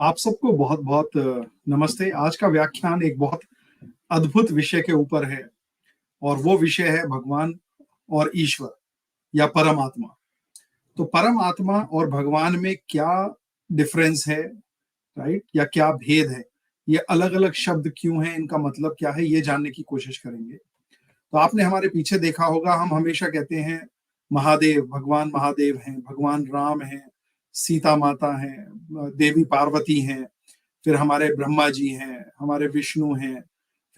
आप सबको बहुत बहुत नमस्ते। आज का व्याख्यान एक बहुत अद्भुत विषय के ऊपर है और वो विषय है भगवान और ईश्वर या परमात्मा। तो परमात्मा और भगवान में क्या डिफरेंस है, राइट, या क्या भेद है, ये अलग अलग शब्द क्यों हैं, इनका मतलब क्या है, ये जानने की कोशिश करेंगे। तो आपने हमारे पीछे देखा होगा, हम हमेशा कहते हैं महादेव, भगवान महादेव हैं, भगवान राम हैं, सीता माता हैं, देवी पार्वती हैं, फिर हमारे ब्रह्मा जी हैं, हमारे विष्णु हैं,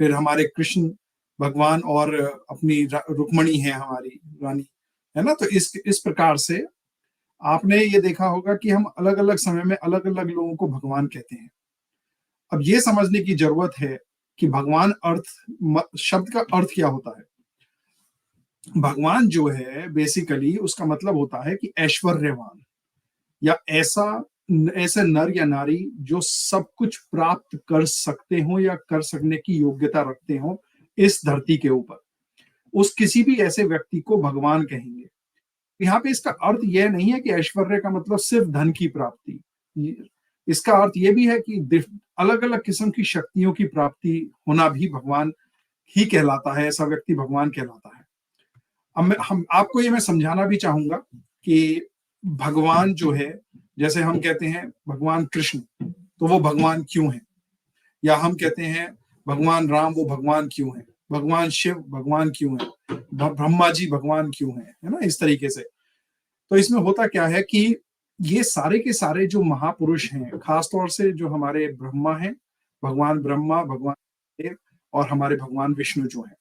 फिर हमारे कृष्ण भगवान और अपनी रुक्मणी है, हमारी रानी, है ना। तो इस प्रकार से आपने ये देखा होगा कि हम अलग अलग समय में अलग अलग लोगों को भगवान कहते हैं। अब ये समझने की जरूरत है कि भगवान शब्द का अर्थ क्या होता है। भगवान जो है बेसिकली उसका मतलब होता है कि ऐश्वर्यवान, या ऐसे नर या नारी जो सब कुछ प्राप्त कर सकते हो या कर सकने की योग्यता रखते हो इस धरती के ऊपर, उस किसी भी ऐसे व्यक्ति को भगवान कहेंगे। यहाँ पे इसका अर्थ यह नहीं है कि ऐश्वर्य का मतलब सिर्फ धन की प्राप्ति। इसका अर्थ यह भी है कि अलग अलग किस्म की शक्तियों की प्राप्ति होना भी भगवान ही कहलाता है, ऐसा व्यक्ति भगवान कहलाता है। अब हम आपको ये मैं समझाना भी चाहूंगा कि भगवान जो है, जैसे हम कहते हैं भगवान कृष्ण, तो वो भगवान क्यों है, या हम कहते हैं भगवान राम, वो भगवान क्यों है, भगवान शिव भगवान क्यों है, ब्रह्मा जी भगवान क्यों है ना, इस तरीके से। तो इसमें होता क्या है कि ये सारे के सारे जो महापुरुष हैं, खासतौर से जो हमारे ब्रह्मा हैं, भगवान ब्रह्मा, भगवान देव और हमारे भगवान विष्णु जो हैं,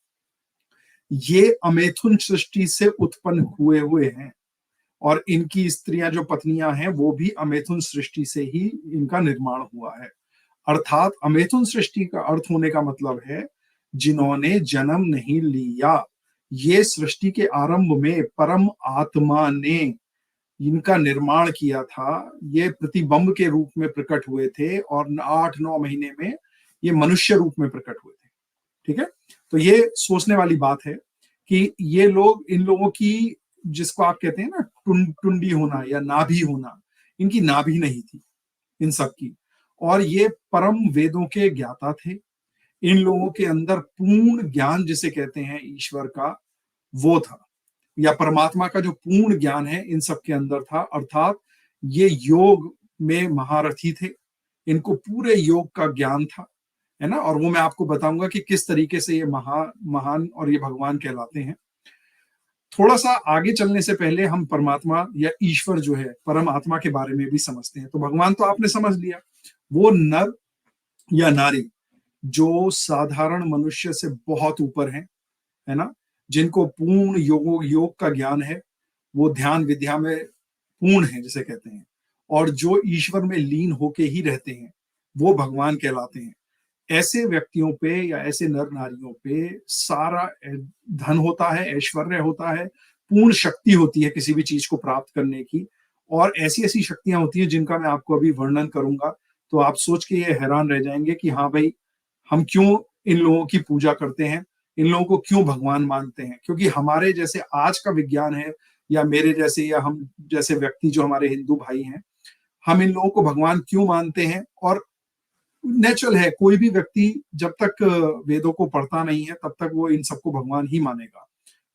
ये अमेथुन सृष्टि से उत्पन्न हुए हुए हैं, और इनकी स्त्रियां जो पत्नियां हैं वो भी अमेथुन सृष्टि से ही इनका निर्माण हुआ है। अर्थात अमेथुन सृष्टि का अर्थ होने का मतलब है जिन्होंने जन्म नहीं लिया। ये सृष्टि के आरंभ में परम आत्मा ने इनका निर्माण किया था। ये प्रतिबिंब के रूप में प्रकट हुए थे और 8-9 महीने में ये मनुष्य रूप में प्रकट हुए थे। ठीक है, तो ये सोचने वाली बात है कि ये लोग, इन लोगों की, जिसको आप कहते हैं ना टुंडी होना या नाभि होना, इनकी नाभि नहीं थी इन सब की, और ये परम वेदों के ज्ञाता थे। इन लोगों के अंदर पूर्ण ज्ञान जिसे कहते हैं ईश्वर का, वो था, या परमात्मा का जो पूर्ण ज्ञान है इन सब के अंदर था। अर्थात ये योग में महारथी थे, इनको पूरे योग का ज्ञान था, है ना। और वो मैं आपको बताऊंगा कि किस तरीके से ये महान और ये भगवान कहलाते हैं। थोड़ा सा आगे चलने से पहले हम परमात्मा या ईश्वर जो है परमात्मा के बारे में भी समझते हैं। तो भगवान तो आपने समझ लिया, वो नर या नारी जो साधारण मनुष्य से बहुत ऊपर है ना, जिनको पूर्ण योग का ज्ञान है, वो ध्यान विद्या में पूर्ण है जिसे कहते हैं, और जो ईश्वर में लीन होके ही रहते हैं, वो भगवान कहलाते हैं। ऐसे व्यक्तियों पे या ऐसे नर नारियों पे सारा धन होता है, ऐश्वर्य होता है, पूर्ण शक्ति होती है किसी भी चीज को प्राप्त करने की, और ऐसी ऐसी शक्तियां होती हैं जिनका मैं आपको अभी वर्णन करूंगा। तो आप सोच के ये हैरान रह जाएंगे कि हाँ भाई, हम क्यों इन लोगों की पूजा करते हैं, इन लोगों को क्यों भगवान मानते हैं। क्योंकि हमारे जैसे आज का विज्ञान है, या मेरे जैसे या हम जैसे व्यक्ति जो हमारे हिंदू भाई हैं, हम इन लोगों को भगवान क्यों मानते हैं। और नेचुरल है, कोई भी व्यक्ति जब तक वेदों को पढ़ता नहीं है तब तक वो इन सबको भगवान ही मानेगा,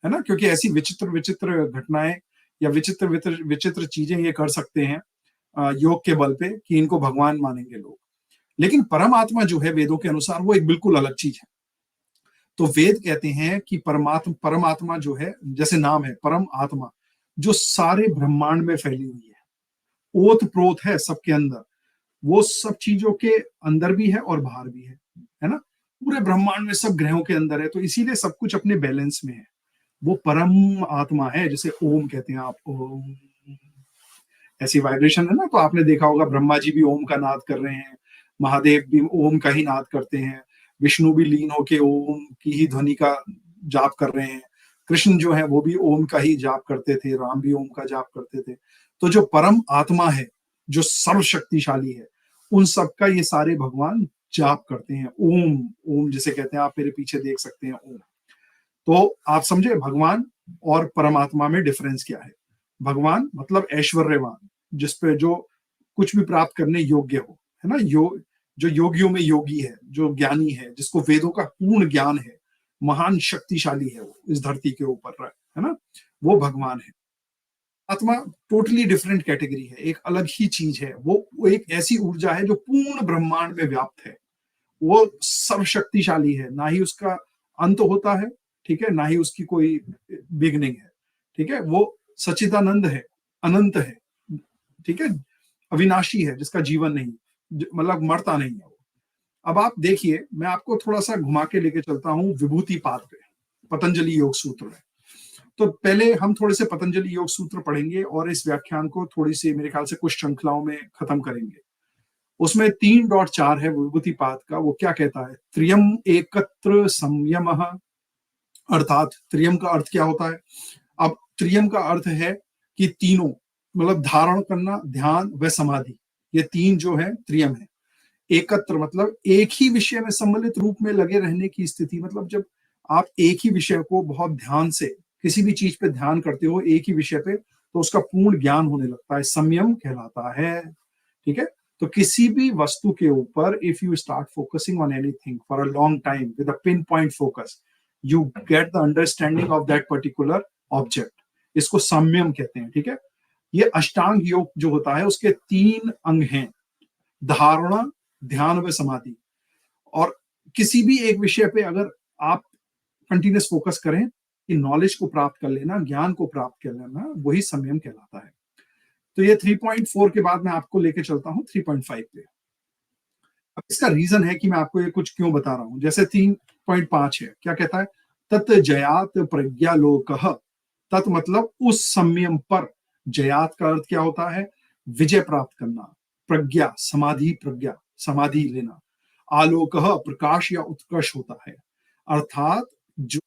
है ना। क्योंकि ऐसी विचित्र विचित्र घटनाएं या विचित्र विचित्र विचित्र चीजें ये कर सकते हैं योग के बल पे, कि इनको भगवान मानेंगे लोग। लेकिन परमात्मा जो है वेदों के अनुसार वो एक बिल्कुल अलग चीज है। तो वेद कहते हैं कि परमात्मा जो है, जैसे नाम है परम आत्मा, जो सारे ब्रह्मांड में फैली हुई है, ओत प्रोत है सबके अंदर, वो सब चीजों के अंदर भी है और बाहर भी है ना। पूरे ब्रह्मांड में सब ग्रहों के अंदर है, तो इसीलिए सब कुछ अपने बैलेंस में है। वो परम आत्मा है, जैसे ओम कहते हैं आप, ओम, ऐसी वाइब्रेशन है ना। तो आपने देखा होगा ब्रह्मा जी भी ओम का नाद कर रहे हैं, महादेव भी ओम का ही नाद करते हैं, विष्णु भी लीन होके ओम की ही ध्वनि का जाप कर रहे हैं, कृष्ण जो है वो भी ओम का ही जाप करते थे, राम भी ओम का जाप करते थे। तो जो परम आत्मा है, जो सर्वशक्तिशाली है, उन सबका ये सारे भगवान जाप करते हैं। ओम, ओम जिसे कहते हैं, आप मेरे पीछे देख सकते हैं ओम। तो आप समझे भगवान और परमात्मा में डिफरेंस क्या है। भगवान मतलब ऐश्वर्यवान, जिसपे जो कुछ भी प्राप्त करने योग्य हो, है ना, जो योगियों में योगी है, जो ज्ञानी है, जिसको वेदों का पूर्ण ज्ञान है, महान शक्तिशाली है, वो इस धरती के ऊपर है ना, वो भगवान है। आत्मा टोटली डिफरेंट कैटेगरी है, एक अलग ही चीज है। वो एक ऐसी ऊर्जा है जो पूर्ण ब्रह्मांड में व्याप्त है। वो सर्वशक्तिशाली है, ना ही उसका अंत होता है, ठीक है, ना ही उसकी कोई बिगनिंग है, ठीक है। वो सच्चिदानंद है, अनंत है, ठीक है, अविनाशी है, जिसका जीवन नहीं, मतलब मरता नहीं है वो। अब आप देखिए, मैं आपको थोड़ा सा घुमा के लेके चलता हूँ विभूति पाद पे, पतंजलि योग सूत्र में। तो पहले हम थोड़े से पतंजलि योग सूत्र पढ़ेंगे और इस व्याख्यान को थोड़ी सी मेरे ख्याल से कुछ श्रृंखलाओं में खत्म करेंगे। उसमें 3.4 है विभूतिपाद का। वो क्या कहता है? त्रियम एकत्र संयम, अर्थात त्रियम का अर्थ क्या होता है? अब त्रियम का अर्थ है कि तीनों, मतलब धारण करना, ध्यान व समाधि, ये तीन जो है त्रियम है। एकत्र मतलब एक ही विषय में सम्मिलित रूप में लगे रहने की स्थिति, मतलब जब आप एक ही विषय को बहुत ध्यान से, किसी भी चीज पे ध्यान करते हो एक ही विषय पे, तो उसका पूर्ण ज्ञान होने लगता है, संयम कहलाता है, ठीक है। तो किसी भी वस्तु के ऊपर if you start focusing on anything for a long time with a pin point focus, you get the understanding of that particular object. इसको संयम कहते हैं, ठीक है। ये अष्टांग योग जो होता है उसके 3 अंग हैं, धारणा, ध्यान व समाधि। और किसी भी एक विषय पे अगर आप कंटिन्यूस फोकस करें कि नॉलेज को प्राप्त कर लेना, ज्ञान को प्राप्त कर लेना, वही संयम कहलाता है। तो ये 3.4 के बाद मैं आपको लेके चलता हूँ 3.5 पे। अब इसका रीजन है कि मैं आपको ये कुछ क्यों बता रहा हूं। जैसे 3.5 है, क्या कहता है? तत् जयात प्रज्ञालोक, तत् मतलब उस संयम पर, जयात का अर्थ क्या होता है? विजय प्राप्त करना, प्रज्ञा समाधि, प्रज्ञा समाधि लेना, आलोक प्रकाश या उत्कर्ष होता है। अर्थात जो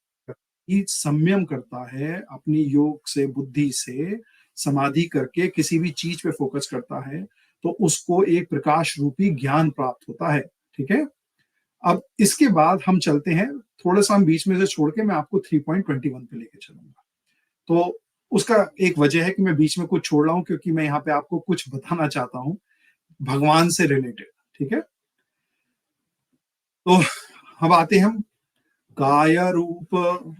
संयम करता है अपनी योग से, बुद्धि से समाधि करके किसी भी चीज पे फोकस करता है, तो उसको एक प्रकाश रूपी ज्ञान प्राप्त होता है, ठीक है। अब इसके बाद हम चलते हैं, थोड़ा सा हम बीच में से छोड़ के मैं आपको 3.21 पे लेके चलूंगा। तो उसका एक वजह है कि मैं बीच में कुछ छोड़ रहा हूं, क्योंकि मैं यहाँ पे आपको कुछ बताना चाहता हूं भगवान से रिलेटेड, ठीक है। तो अब आते हैं हम काय रूप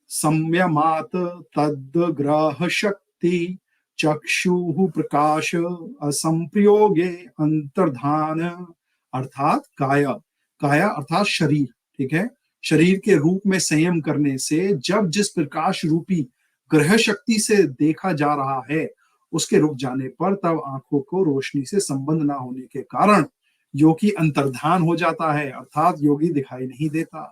संयमात तद्ग्रह शक्ति चक्षु प्रकाश असंप्रयोगे अंतर्धान। अर्थात काया, काया अर्थात शरीर, ठीक है। शरीर के रूप में संयम करने से जब जिस प्रकाश रूपी ग्रह शक्ति से देखा जा रहा है, उसके रुक जाने पर तब आंखों को रोशनी से संबंध ना होने के कारण योगी अंतर्धान हो जाता है, अर्थात योगी दिखाई नहीं देता।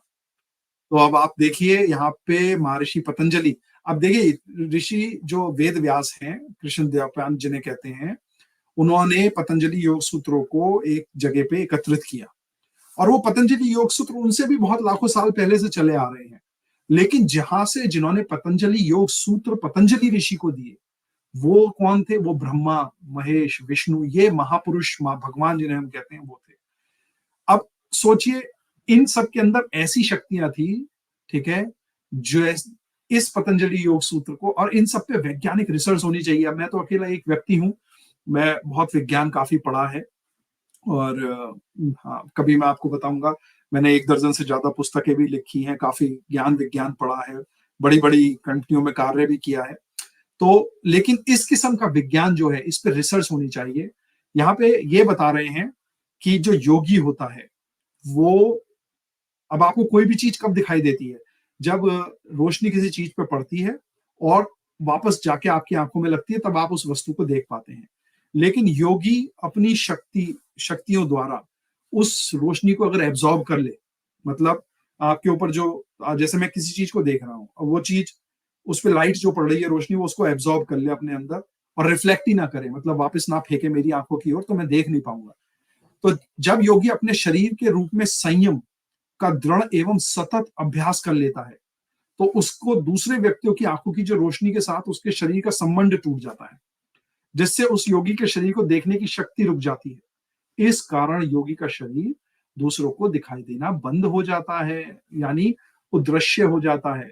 तो अब आप देखिए यहाँ पे महर्षि पतंजलि, अब देखिए ऋषि जो वेद व्यास हैं, कृष्ण द्वैपायन जिन्हें कहते हैं, उन्होंने पतंजलि योग सूत्रों को एक जगह पे एकत्रित किया। और वो पतंजलि योग सूत्र उनसे भी बहुत लाखों साल पहले से चले आ रहे हैं। लेकिन जहां से जिन्होंने पतंजलि योग सूत्र पतंजलि ऋषि को दिए, वो कौन थे? वो ब्रह्मा, महेश, विष्णु, ये महापुरुष, भगवान जिन्हें हम कहते हैं, वो थे। अब सोचिए, इन सब के अंदर ऐसी शक्तियां थी, ठीक है, जो इस पतंजलि योग सूत्र को, और इन सब पे वैज्ञानिक रिसर्च होनी चाहिए। अब मैं तो अकेला एक व्यक्ति हूं, मैं बहुत विज्ञान काफी पढ़ा है, और हाँ, कभी मैं आपको बताऊंगा, मैंने 1 दर्जन से ज्यादा पुस्तकें भी लिखी हैं, काफी ज्ञान विज्ञान पढ़ा है, बड़ी बड़ी कंपनियों में कार्य भी किया है। तो लेकिन इस किस्म का विज्ञान जो है, इस पर रिसर्च होनी चाहिए। यहाँ पे ये बता रहे हैं कि जो योगी होता है वो, अब आपको कोई भी चीज कब दिखाई देती है? जब रोशनी किसी चीज पर पड़ती है और वापस जाके आपकी आंखों में लगती है, तब आप उस वस्तु को देख पाते हैं। लेकिन योगी अपनी शक्तियों द्वारा उस रोशनी को अगर एब्जॉर्ब कर ले, मतलब आपके ऊपर जो, जैसे मैं किसी चीज को देख रहा हूँ और वो चीज, उस पर लाइट जो पड़ रही है, रोशनी, वो उसको एब्जॉर्ब कर ले अपने अंदर और रिफ्लेक्ट ही ना करे, मतलब वापस ना फेंके मेरी आंखों की ओर, तो मैं देख नहीं पाऊंगा। तो जब योगी अपने शरीर के रूप में संयम का दृढ़ एवं सतत अभ्यास कर लेता है, तो उसको दूसरे व्यक्तियों की आंखों की जो रोशनी के साथ उसके शरीर का संबंध टूट जाता है, जिससे उस योगी के शरीर को देखने की शक्ति रुक जाती है। इस कारण योगी का शरीर दूसरों को दिखाई देना बंद हो जाता है, यानी उदृश्य हो जाता है,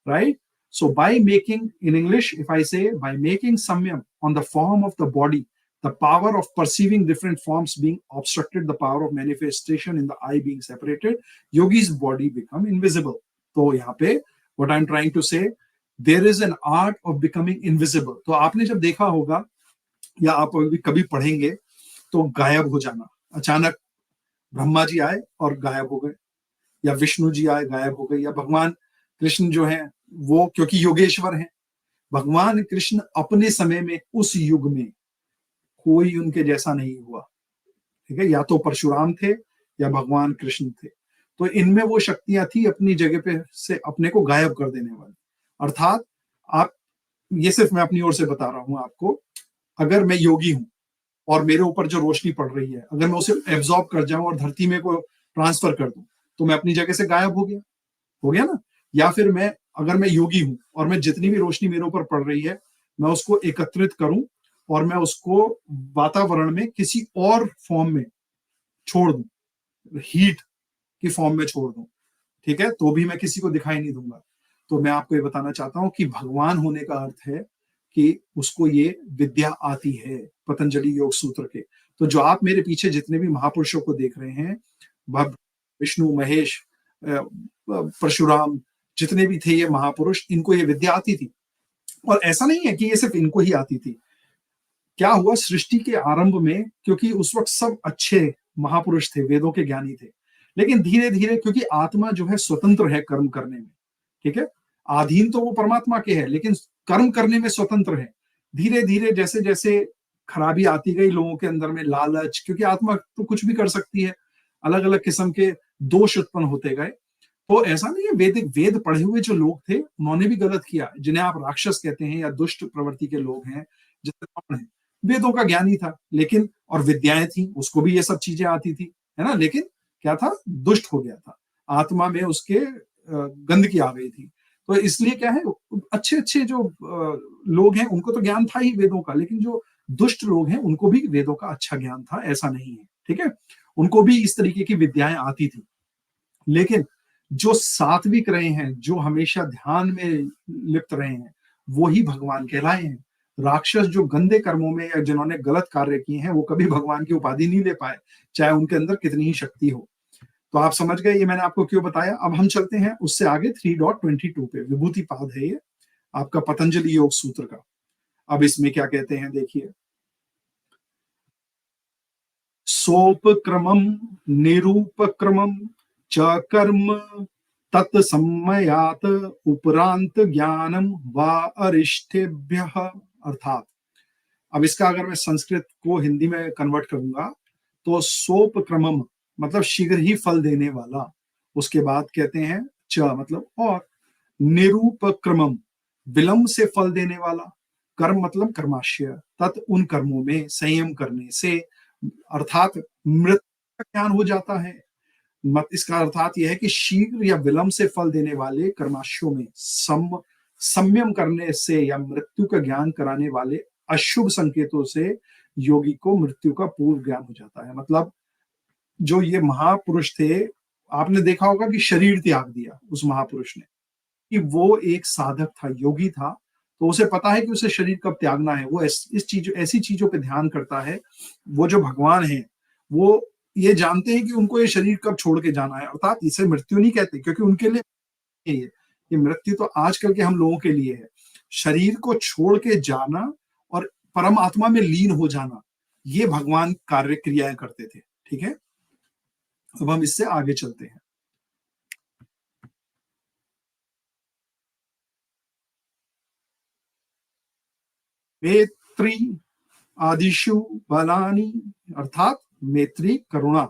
right. So by making, in English if I से, बाय मेकिंग संयम on the form of the body, the power of perceiving different forms being obstructed, the power of manifestation in the eye being separated, yogi's body become invisible. तो यहाँ पे what I'm trying to say, there is an art of becoming invisible. तो आपने जब देखा होगा या आप कभी पढ़ेंगे तो गायब हो जाना, अचानक ब्रह्मा जी आए और गायब हो गए, या विष्णु जी आए गायब हो गए, या भगवान कृष्ण जो है वो क्योंकि योगेश्वर हैं, भगवान कृष्ण अपने समय में उस युग में कोई उनके जैसा नहीं हुआ, ठीक है, या तो परशुराम थे या भगवान कृष्ण थे। तो इनमें वो शक्तियां थी अपनी जगह पे से अपने को गायब कर देने वाली। अर्थात आप, ये सिर्फ मैं अपनी ओर से बता रहा हूं आपको, अगर मैं योगी हूं और मेरे ऊपर जो रोशनी पड़ रही है अगर मैं उसे एब्जॉर्ब कर जाऊं और धरती में को ट्रांसफर कर दूं तो मैं अपनी जगह से गायब हो गया ना। या फिर मैं, अगर मैं योगी हूं और मैं जितनी भी रोशनी मेरे ऊपर पड़ रही है मैं उसको एकत्रित करूं और मैं उसको वातावरण में किसी और फॉर्म में छोड़ दूं, हीट की फॉर्म में छोड़ दूं, ठीक है, तो भी मैं किसी को दिखाई नहीं दूंगा। तो मैं आपको ये बताना चाहता हूं कि भगवान होने का अर्थ है कि उसको ये विद्या आती है, पतंजलि योग सूत्र के। तो जो आप मेरे पीछे जितने भी महापुरुषों को देख रहे हैं, विष्णु, महेश, परशुराम, जितने भी थे ये महापुरुष, इनको ये विद्या आती थी। और ऐसा नहीं है कि ये सिर्फ इनको ही आती थी। क्या हुआ सृष्टि के आरंभ में, क्योंकि उस वक्त सब अच्छे महापुरुष थे, वेदों के ज्ञानी थे, लेकिन धीरे धीरे क्योंकि आत्मा जो है स्वतंत्र है कर्म करने में, ठीक है, अधीन तो वो परमात्मा के है लेकिन कर्म करने में स्वतंत्र है। धीरे धीरे जैसे जैसे खराबी आती गई लोगों के अंदर में, लालच, क्योंकि आत्मा तो कुछ भी कर सकती है, अलग अलग किस्म के दोष उत्पन्न होते गए। तो ऐसा नहीं है, वेद पढ़े हुए जो लोग थे उन्होंने भी गलत किया, जिन्हें आप राक्षस कहते हैं या दुष्ट प्रवृत्ति के लोग हैं, जैसे रावण है, वेदों का ज्ञानी था लेकिन, और विद्याएं थी, उसको भी ये सब चीजें आती थी, है ना, लेकिन क्या था, दुष्ट हो गया था, आत्मा में उसके गंदगी आ गई थी। तो इसलिए क्या है, अच्छे अच्छे जो लोग हैं उनको तो ज्ञान था ही वेदों का, लेकिन जो दुष्ट लोग हैं उनको भी वेदों का अच्छा ज्ञान था, ऐसा नहीं है, ठीक है, उनको भी इस तरीके की विद्याएं आती थी। लेकिन जो सात्विक रहे हैं, जो हमेशा ध्यान में लिप्त रहे हैं, वो ही भगवान कहलाए हैं। राक्षस जो गंदे कर्मों में या जिन्होंने गलत कार्य किए हैं वो कभी भगवान की उपाधि नहीं ले पाए, चाहे उनके अंदर कितनी ही शक्ति हो। तो आप समझ गए ये मैंने आपको क्यों बताया। अब हम चलते हैं उससे आगे 3.22 पे, विभूति पाद है ये आपका पतंजलि योग सूत्र का। अब इसमें क्या कहते हैं देखिए, सोपक्रमम निरूपक्रमम च कर्म तत्समयात उपरांत ज्ञानम वा अरिष्टेभ्यः। अर्थात अब इसका अगर मैं संस्कृत को हिंदी में कन्वर्ट करूंगा तो सोपक्रमम मतलब शीघ्र ही फल देने वाला, उसके बाद कहते हैं च मतलब और, निरूपक्रमम विलंब से फल देने वाला, कर्म मतलब कर्माशय, तत् उन कर्मों में संयम करने से, अर्थात मृत्यु का ज्ञान हो जाता है। मत इसका अर्थात यह है कि शीघ्र या विलंब से फल देने वाले कर्माशयों में संयम करने से या मृत्यु का ज्ञान कराने वाले अशुभ संकेतों से योगी को मृत्यु का पूर्व ज्ञान हो जाता है। मतलब जो ये महापुरुष थे, आपने देखा होगा कि शरीर त्याग दिया उस महापुरुष ने, कि वो एक साधक था, योगी था, तो उसे पता है कि उसे शरीर कब त्यागना है। वो ऐसी चीजों पे ध्यान करता है। वो जो भगवान है वो ये जानते हैं कि उनको ये शरीर कब छोड़ के जाना है, अर्थात इसे मृत्यु नहीं कहते क्योंकि उनके लिए ये मृत्यु तो आजकल के हम लोगों के लिए है। शरीर को छोड़ के जाना और परमात्मा में लीन हो जाना, ये भगवान कार्य क्रियाएं करते थे, ठीक है। अब हम इससे आगे चलते हैं। मैत्री आदिशु बलानी, अर्थात मैत्री, करुणा,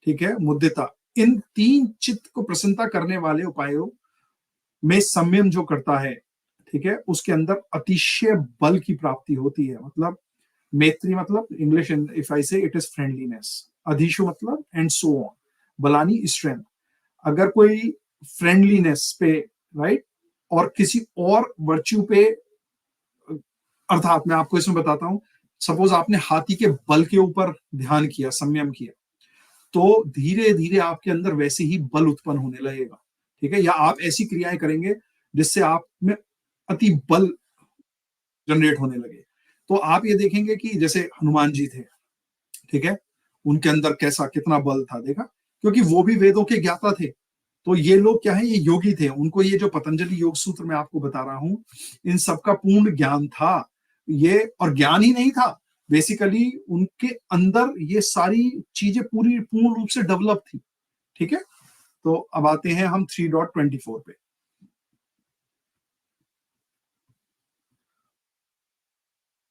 ठीक है, मुदिता, इन तीन चित्त को प्रसन्नता करने वाले उपायों में संयम जो करता है, ठीक है, उसके अंदर अतिशय बल की प्राप्ति होती है। मतलब मैत्री मतलब इंग्लिश इफ आई से इट इज फ्रेंडलीनेस, अधिशु मतलब and so on, Balani strength. अगर कोई फ्रेंडलीनेस पे, राइट, और किसी और वर्च्यू पे, अर्थात मैं आपको इसमें बताता हूं, सपोज आपने हाथी के बल के ऊपर ध्यान किया, संयम किया, तो धीरे धीरे आपके अंदर वैसे ही बल उत्पन्न होने लगेगा, ठीक है, या आप ऐसी क्रियाएं करेंगे जिससे आप में अति बल जनरेट होने लगे। तो आप ये देखेंगे कि जैसे हनुमान जी थे, ठीक है, उनके अंदर कैसा कितना बल था, देखा, क्योंकि वो भी वेदों के ज्ञाता थे। तो ये लोग क्या है, ये योगी थे, उनको ये जो पतंजलि योग सूत्र मैं आपको बता रहा हूं, इन सबका पूर्ण ज्ञान था। ये और ज्ञान ही नहीं था, बेसिकली उनके अंदर ये सारी चीजें पूरी पूर्ण रूप से डेवलप थी। ठीक है, तो अब आते हैं हम 3.24 पे।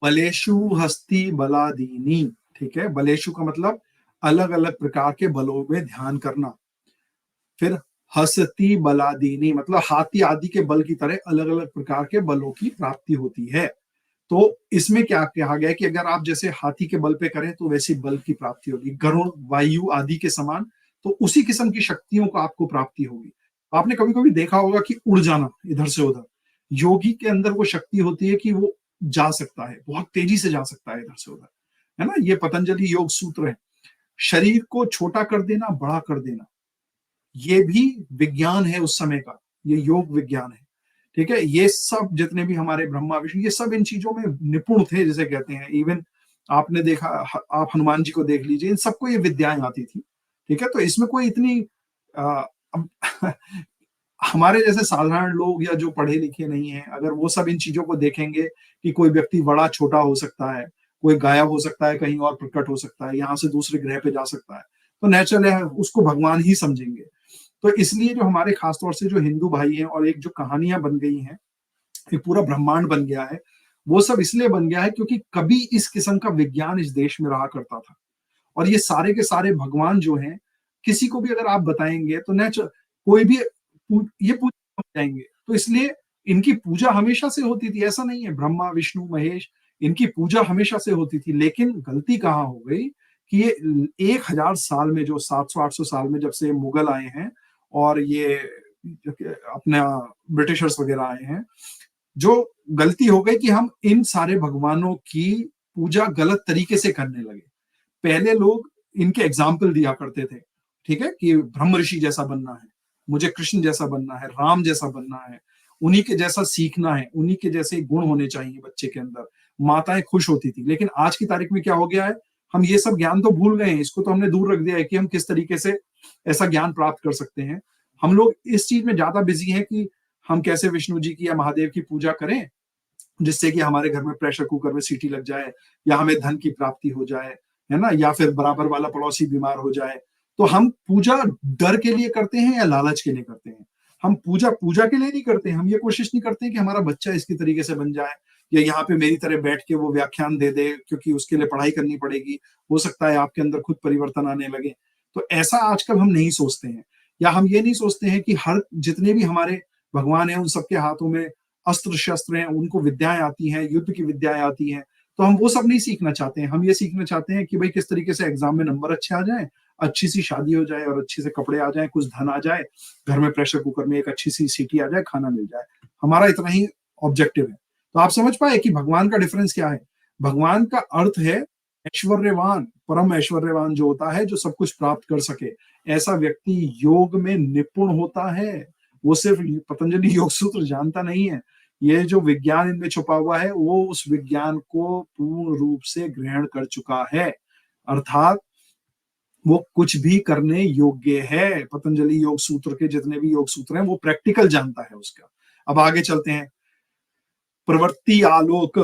बलेशु हस्ति बलादीनी, ठीक है, बलेशु का मतलब अलग अलग प्रकार के बलों में ध्यान करना। फिर हस्ति बलादीनी मतलब हाथी आदि के बल की तरह अलग अलग प्रकार के बलों की प्राप्ति होती है। तो इसमें क्या कहा गया है कि अगर आप जैसे हाथी के बल पे करें तो वैसी बल की प्राप्ति होगी, गरुण वायु आदि के समान, तो उसी किस्म की शक्तियों को आपको प्राप्ति होगी। आपने कभी कभी देखा होगा कि उड़ जाना इधर से उधर, योगी के अंदर वो शक्ति होती है कि वो जा सकता है, बहुत तेजी से जा सकता है इधर से उधर, है ना। ये पतंजलि योग सूत्र है। शरीर को छोटा कर देना, बड़ा कर देना, ये भी विज्ञान है उस समय का, ये योग विज्ञान है। ठीक है, ये सब जितने भी हमारे ब्रह्मा विष्णु, ये सब इन चीजों में निपुण थे, जिसे कहते हैं। इवन आपने देखा, आप हनुमान जी को देख लीजिए, इन सबको ये विद्याएं आती थी। ठीक है, तो इसमें कोई इतनी आ, हमारे जैसे साधारण लोग या जो पढ़े लिखे नहीं है, अगर वो सब इन चीजों को देखेंगे कि कोई व्यक्ति बड़ा छोटा हो सकता है, कोई गायब हो सकता है, कहीं और प्रकट हो सकता है, यहाँ से दूसरे ग्रह पे जा सकता है, तो नेचुरल है उसको भगवान ही समझेंगे। तो इसलिए जो हमारे खासतौर से जो हिंदू भाई हैं, और एक जो कहानियां बन गई हैं, एक पूरा ब्रह्मांड बन गया है, वो सब इसलिए बन गया है क्योंकि कभी इस किस्म का विज्ञान इस देश में रहा करता था। और ये सारे के सारे भगवान जो हैं, किसी को भी अगर आप बताएंगे तो नेचुरल कोई भी ये पूजा जाएंगे, तो इसलिए इनकी पूजा हमेशा से होती थी, ऐसा नहीं है। ब्रह्मा विष्णु महेश, इनकी पूजा हमेशा से होती थी, लेकिन गलती कहाँ हो गई कि ये 1000 साल में, जो 700-800 साल में जब से मुगल आए हैं और ये अपना ब्रिटिशर्स वगैरह आए हैं, जो गलती हो गई कि हम इन सारे भगवानों की पूजा गलत तरीके से करने लगे। पहले लोग इनके एग्जाम्पल दिया करते थे, ठीक है, कि ब्रह्म ऋषि जैसा बनना है, मुझे कृष्ण जैसा बनना है, राम जैसा बनना है, उन्हीं के जैसा सीखना है, उन्हीं के जैसे गुण होने चाहिए बच्चे के अंदर। माताएं खुश होती थी। लेकिन आज की तारीख में क्या हो गया है, हम ये सब ज्ञान तो भूल गए हैं, इसको तो हमने दूर रख दिया है कि हम किस तरीके से ऐसा ज्ञान प्राप्त कर सकते हैं। हम लोग इस चीज में ज्यादा बिजी हैं कि हम कैसे विष्णु जी की या महादेव की पूजा करें, जिससे कि हमारे घर में प्रेशर कुकर में सीटी लग जाए, या हमें धन की प्राप्ति हो जाए, है ना, या फिर बराबर वाला पड़ोसी बीमार हो जाए। तो हम पूजा डर के लिए करते हैं या लालच के लिए करते हैं? हम पूजा पूजा के लिए नहीं करते हैं। हम ये कोशिश नहीं करते कि हमारा बच्चा इसकी तरीके से बन जाए, या यहाँ पे मेरी तरह बैठ के वो व्याख्यान दे दे, क्योंकि उसके लिए पढ़ाई करनी पड़ेगी, हो सकता है आपके अंदर खुद परिवर्तन आने लगे। तो ऐसा आजकल हम नहीं सोचते हैं। या हम ये नहीं सोचते हैं कि हर जितने भी हमारे भगवान हैं, उन सबके हाथों में अस्त्र शस्त्र हैं, उनको विद्याएं आती हैं, युद्ध की विद्याएं आती हैं। तो हम वो सब नहीं सीखना चाहते हैं। हम ये सीखना चाहते हैं कि भाई किस तरीके से एग्जाम में नंबर अच्छे आ जाए, अच्छी सी शादी हो जाए, और अच्छे से कपड़े आ जाए, कुछ धन आ जाए, घर में प्रेशर कुकर में एक अच्छी सी सीटी आ जाए, खाना मिल जाए। हमारा इतना ही ऑब्जेक्टिव है। तो आप समझ पाए कि भगवान का डिफरेंस क्या है। भगवान का अर्थ है ऐश्वर्यवान, परम ऐश्वर्यवान जो होता है, जो सब कुछ प्राप्त कर सके। ऐसा व्यक्ति योग में निपुण होता है। वो सिर्फ पतंजलि योग सूत्र जानता नहीं है, ये जो विज्ञान इनमें छुपा हुआ है, वो उस विज्ञान को पूर्ण रूप से ग्रहण कर चुका है। अर्थात वो कुछ भी करने योग्य है। पतंजलि योग सूत्र के जितने भी योग सूत्र हैं, वो प्रैक्टिकल जानता है उसका। अब आगे चलते हैं। प्रवृत्ति आलोक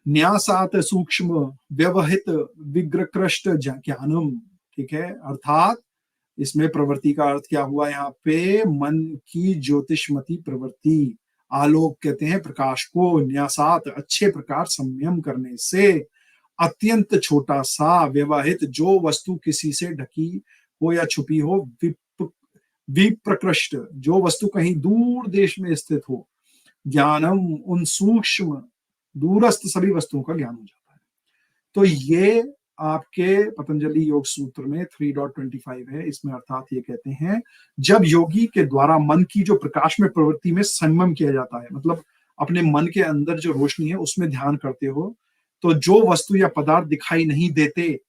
न्यासात सूक्ष्म व्यवहित विग्रकृष्ट ज्ञानम, ठीक है। अर्थात इसमें प्रवृत्ति का अर्थ क्या हुआ, यहाँ पे मन की ज्योतिषमती प्रवृत्ति। आलोक कहते हैं प्रकाश को, न्यासात अच्छे प्रकार संयम करने से, अत्यंत छोटा सा, व्यवहित जो वस्तु किसी से ढकी हो या छुपी हो, विप्रकृष्ट जो वस्तु कहीं दूर देश में स्थित हो, ज्ञानम उन सूक्ष्म दूरस्थ सभी वस्तुओं का ज्ञान हो जाता है। तो ये आपके पतंजलि योग सूत्र में 3.25 है। इसमें अर्थात ये कहते हैं, जब योगी के द्वारा मन की जो प्रकाश में प्रवृत्ति में संयम किया जाता है, मतलब अपने मन के अंदर जो रोशनी है उसमें ध्यान करते हो, तो जो वस्तु या पदार्थ दिखाई नहीं देते,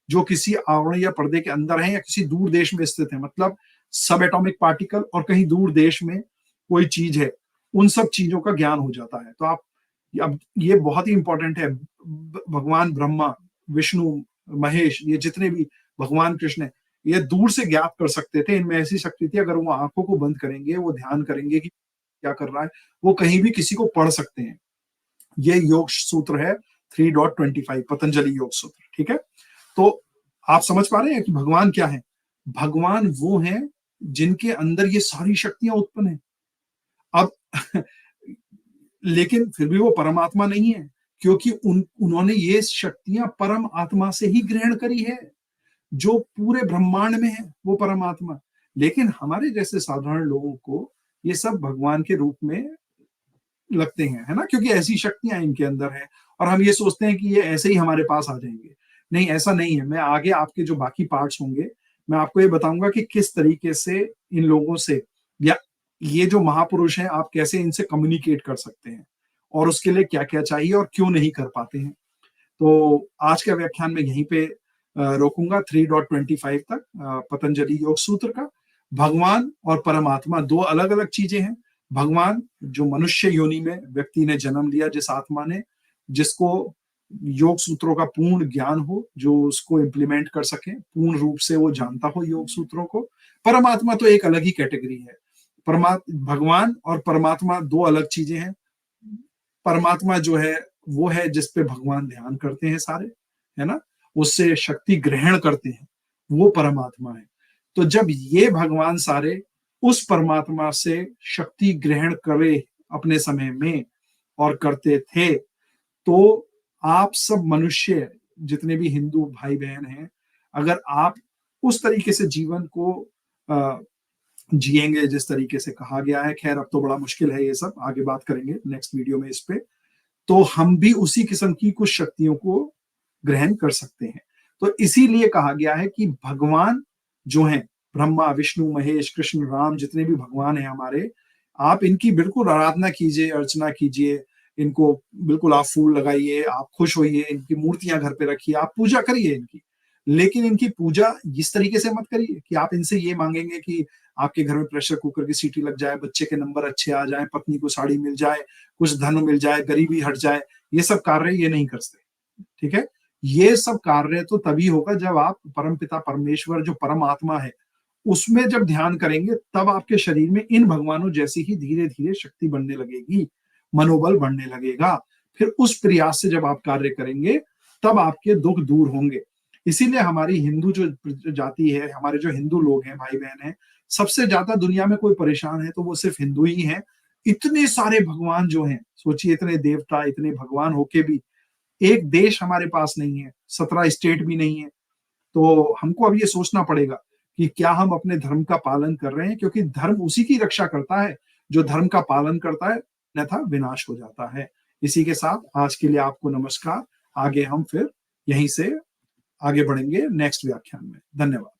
जो किसी आवरण या पर्दे के अंदर है या किसी दूर देश में स्थित है, मतलब सब एटॉमिक पार्टिकल और कहीं दूर देश में कोई चीज है, उन सब चीजों का ज्ञान हो जाता है। तो आप अब ये बहुत ही इंपॉर्टेंट है। भगवान ब्रह्मा, विष्णु, महेश, ये जितने भी, भगवान कृष्ण है, ये दूर से ज्ञात कर सकते थे। इनमें ऐसी शक्ति थी, अगर वो आंखों को बंद करेंगे, वो ध्यान करेंगे कि क्या कर रहा है, वो कहीं भी किसी को पढ़ सकते हैं। ये योग सूत्र है 3.25, पतंजलि योग सूत्र। ठीक है, तो आप समझ पा रहे हैं कि भगवान क्या है? भगवान वो हैं जिनके अंदर ये सारी शक्तियां उत्पन्न है। अब लेकिन फिर भी वो परमात्मा नहीं है, क्योंकि उन्होंने ये शक्तियां परम आत्मा से ही ग्रहण करी है, जो पूरे ब्रह्मांड में है वो परमात्मा। लेकिन हमारे जैसे साधारण लोगों को ये सब भगवान के रूप में लगते हैं, है ना, क्योंकि ऐसी शक्तियां इनके अंदर है, और हम ये सोचते हैं कि ये ऐसे ही हमारे पास आ जाएंगे। नहीं, ऐसा नहीं है। मैं आगे आपके जो बाकी पार्ट्स होंगे, मैं आपको ये बताऊंगा कि किस तरीके से इन लोगों से, या ये जो महापुरुष हैं, आप कैसे इनसे कम्युनिकेट कर सकते हैं, और उसके लिए क्या क्या चाहिए और क्यों नहीं कर पाते हैं। तो आज का व्याख्यान में यहीं पे रोकूंगा, 3.25 तक, पतंजलि योग सूत्र का। भगवान और परमात्मा दो अलग अलग चीजें हैं। भगवान जो मनुष्य योनि में व्यक्ति ने जन्म लिया, जिस आत्मा ने, जिसको योग सूत्रों का पूर्ण ज्ञान हो, जो उसको इम्प्लीमेंट कर सके, पूर्ण रूप से वो जानता हो योग सूत्रों को। परमात्मा तो एक अलग ही कैटेगरी है। भगवान और परमात्मा दो अलग चीजें हैं। परमात्मा जो है वो है जिस पे भगवान ध्यान करते हैं सारे, है ना, उससे शक्ति ग्रहण करते हैं, वो परमात्मा है। तो जब ये भगवान सारे उस परमात्मा से शक्ति ग्रहण करे अपने समय में और करते थे, तो आप सब मनुष्य, जितने भी हिंदू भाई बहन हैं, अगर आप उस तरीके से जीवन को जिएंगे जिस तरीके से कहा गया है, खैर अब तो बड़ा मुश्किल है, ये सब आगे बात करेंगे नेक्स्ट वीडियो में इस पे, तो हम भी उसी किस्म की कुछ शक्तियों को ग्रहण कर सकते हैं। तो इसीलिए कहा गया है कि भगवान जो हैं, ब्रह्मा, विष्णु, महेश, कृष्ण, राम, जितने भी भगवान हैं हमारे, आप इनकी बिल्कुल आराधना कीजिए, अर्चना कीजिए, इनको बिल्कुल आप फूल लगाइए, आप खुश होइए, इनकी मूर्तियां घर पे रखिए, आप पूजा करिए इनकी। लेकिन इनकी पूजा इस तरीके से मत करिए कि आप इनसे ये मांगेंगे कि आपके घर में प्रेशर कुकर की सीटी लग जाए, बच्चे के नंबर अच्छे आ जाए, पत्नी को साड़ी मिल जाए, कुछ धन मिल जाए, गरीबी हट जाए। ये सब कार्य ये नहीं करते। ठीक है, ये सब कार्य तो तभी होगा जब आप परमपिता परमेश्वर जो परमात्मा है उसमें जब ध्यान करेंगे, तब आपके शरीर में इन भगवानों जैसी ही धीरे धीरे शक्ति बढ़ने लगेगी, मनोबल बढ़ने लगेगा। फिर उस प्रयास से जब आप कार्य करेंगे, तब आपके दुख दूर होंगे। इसीलिए हमारी हिंदू जो जाति है, हमारे जो हिंदू लोग हैं, भाई बहन हैं, सबसे ज्यादा दुनिया में कोई परेशान है तो वो सिर्फ हिंदू ही हैं। इतने सारे भगवान जो हैं, सोचिए, इतने देवता, इतने भगवान होके भी एक देश हमारे पास नहीं है, 17 स्टेट भी नहीं है। तो हमको अब ये सोचना पड़ेगा कि क्या हम अपने धर्म का पालन कर रहे हैं, क्योंकि धर्म उसी की रक्षा करता है जो धर्म का पालन करता है, अन्यथा विनाश हो जाता है। इसी के साथ आज के लिए आपको नमस्कार। आगे हम फिर यहीं से आगे बढ़ेंगे नेक्स्ट व्याख्यान में। धन्यवाद।